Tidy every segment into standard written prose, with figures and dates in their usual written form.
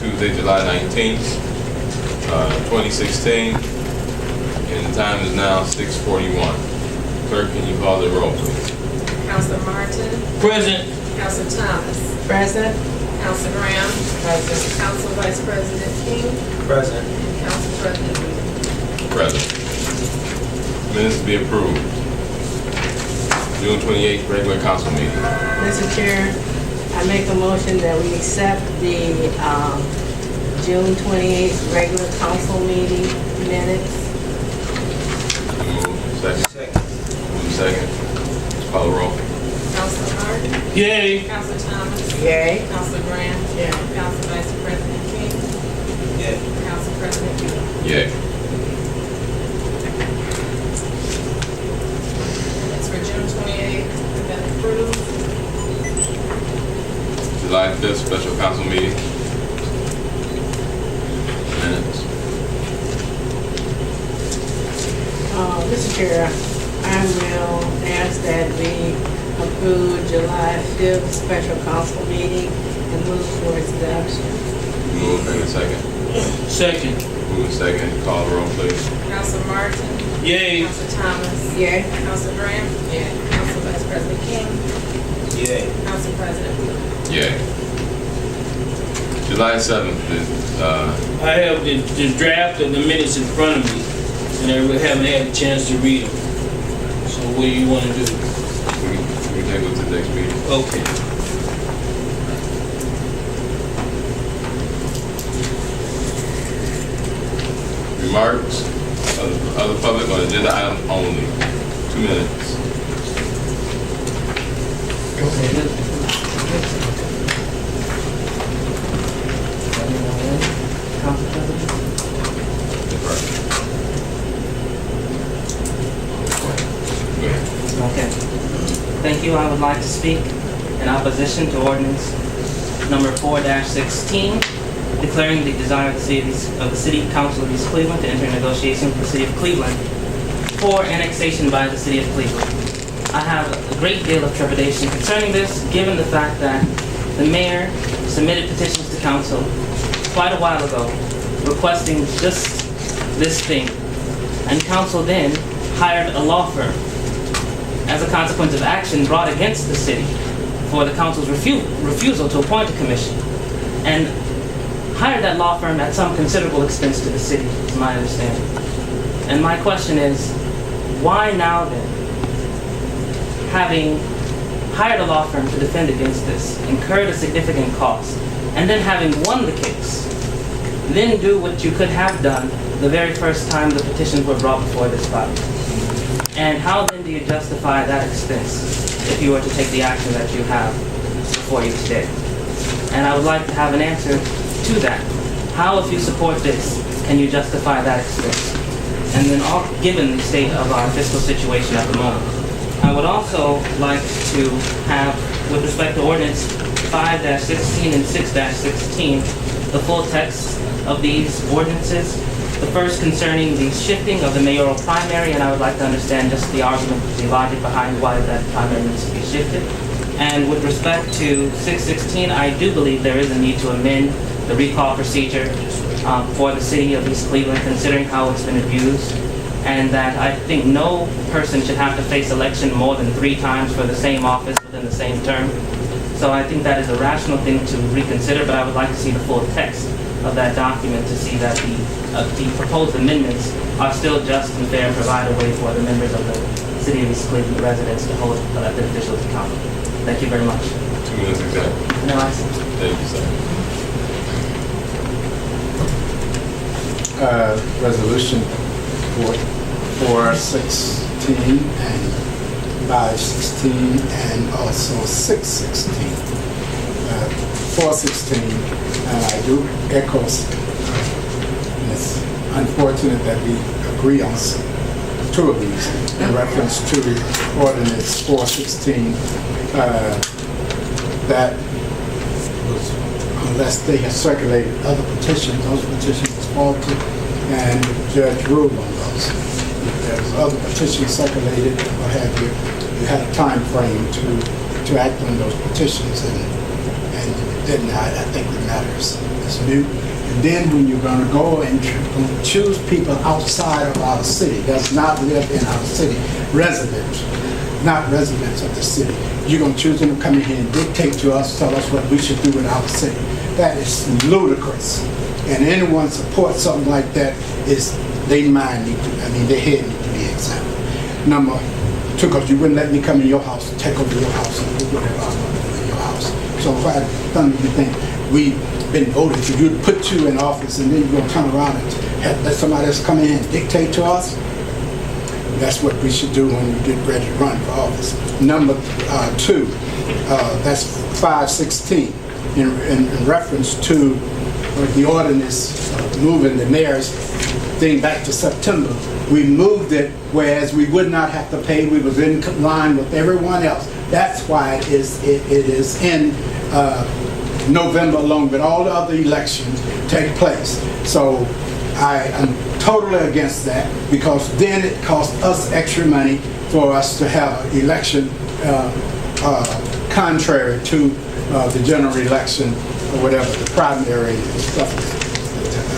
Tuesday, July 19th, 2016, and the time is now 6:41. Clerk, can you call the roll, please? Councilor Martin. Present. Councilor Thomas. Present. Councilor Graham. Present. Council Vice President King. Present. And Council President Lee. Present. Minutes to be approved. June 28th, regular council meeting. Mr. Chair, I make a motion that we accept the June 28th regular council meeting minutes. Move. Second. Move second. Call the roll. Councilor Martin. Yay. Councilor Thomas. Yay. Councilor Graham. Yeah. Council Vice President King. Yeah. Council President Lee. Yay. Minutes for June 28th have been approved. July 5th, special council meeting. Minutes. Mr. Chair, I will ask that we approve July 5th special council meeting and move towards adoption. Move in a second. Second. Move in second. Call the roll, please. Councilor Martin. Yay. Councilor Thomas. Yay. Councilor Graham. Yeah. Council Vice President King. Yay. Council President Lee. Yay. July 7th, I have the draft of the minutes in front of me, and I haven't had a chance to read them. So what do you want to do? we take it to the next meeting. Okay. Remarks of other public on agenda item only. 2 minutes. Go ahead. Okay. Thank you. I would like to speak in opposition to ordinance number 4-16, declaring the desire of the City Council of East Cleveland to enter negotiations with the City of Cleveland for annexation by the City of Cleveland. I have a great deal of trepidation concerning this, given the fact that the mayor submitted petitions to council quite a while ago requesting just this thing, and council then hired a law firm as a consequence of action brought against the city for the council's refusal to appoint a commission, and hired that law firm at some considerable expense to the city, is my understanding. And my question is, why now then, having hired a law firm to defend against this, incurred a significant cost, and then having won the case, then do what you could have done the very first time the petitions were brought before this body? And how then do you justify that expense if you were to take the action that you have before you today? And I would like to have an answer to that. How, if you support this, can you justify that expense? And then, given the state of our fiscal situation at the moment, I would also like to have, with respect to ordinance 5-16 and 6-16, the full text of these ordinances. The first concerning the shifting of the mayoral primary, and I would like to understand just the argument, the logic behind why that primary needs to be shifted. And with respect to 616, I do believe there is a need to amend the recall procedure for the city of East Cleveland, considering how it's been abused, and that I think no person should have to face election more than 3 times for the same office within the same term. So I think that is a rational thing to reconsider, but I would like to see the full text of that document to see that the proposed amendments are still just and fair and provide a way for the members of the City of East Cleveland residents to hold elected officials accountable. Thank you very much. 2 minutes exactly. No, I see. Thank you, sir. Resolution 416 and 516 and also 616. 416, I do echo. It's unfortunate that we agree on 2 of these in reference to ordinance 416. That was, unless they have circulated other petitions, those petitions was faulty, and the judge ruled on those. If there was other petitions circulated, what have you, you had a time frame to act on those petitions, and it didn't. I think it matters. is moot. And then when you're gonna go and choose people outside of our city, does not live in our city, residents, not residents of the city, you're gonna choose them to come in here and dictate to us, tell us what we should do with our city. That is ludicrous. And anyone supports something like that is, their mind need to, their head need to be examined. Number two, because you wouldn't let me come in your house and take over your house and do whatever I want to do in your house. So if I had done, you think we've been voted for you to put you in office and then you're gonna turn around and let somebody else come in and dictate to us? That's what we should do when we get ready to run for office. Number two, that's 516, in reference to the ordinance moving the mayor's thing back to September. We moved it, whereas we would not have to pay. We was in line with everyone else. That's why it is in November, along with all the other elections take place. So I am totally against that, because then it costs us extra money for us to have an election contrary to the general election or whatever, the primary stuff.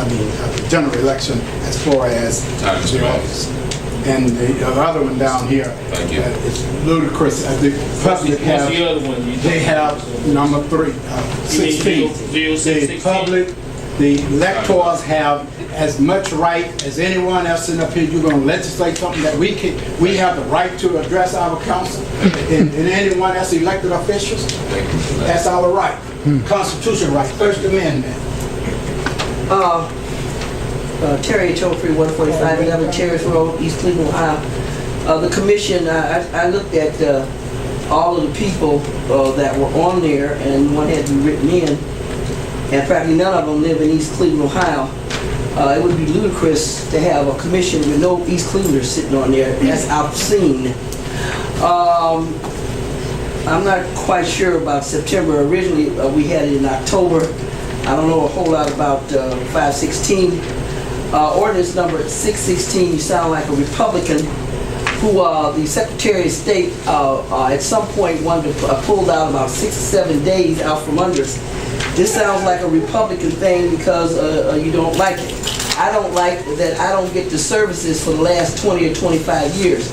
The general election as far as the office. And the other one down here, it's ludicrous. The public have, What's the other one? they have number 3, 16. The public, the electors have as much right as anyone else in up here. You're going to legislate something that we have the right to address our council and anyone else elected officials. That's our right, constitutional right, First Amendment. Terry Topher, 14511 Terrace Road, East Cleveland, Ohio. The commission, I looked at all of the people that were on there, and one had to be written in, and practically none of them live in East Cleveland, Ohio. It would be ludicrous to have a commission with no East Clevelanders sitting on there. That's obscene. I'm not quite sure about September. Originally, we had it in October. I don't know a whole lot about 516. Ordinance number 616, you sound like a Republican who the Secretary of State at some point wanted to pull out about 6 or 7 days out from under us. This sounds like a Republican thing because you don't like it. I don't like that I don't get the services for the last 20 or 25 years.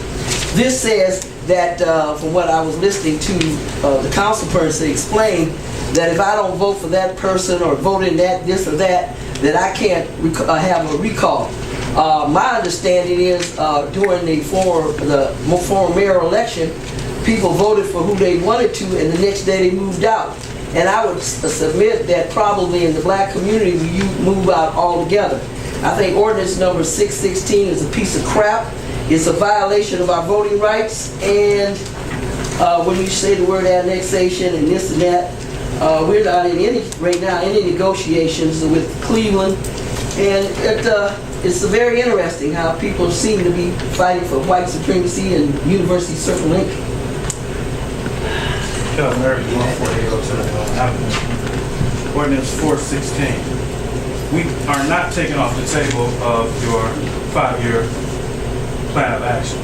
This says that, from what I was listening to the council person explain, that if I don't vote for that person or vote in that, this or that I can't have a recall. My understanding is during the former mayoral election, people voted for who they wanted to, and the next day they moved out. And I would submit that probably in the black community, you move out altogether. I think ordinance number 616 is a piece of crap. It's a violation of our voting rights. And when you say the word annexation and this and that, we're not in any negotiations with Cleveland. And it's very interesting how people seem to be fighting for white supremacy and University Circle Inc. Kevin Murray, 14807 Avenue. Ordinance 416. We are not taking off the table of your 5-year plan of action.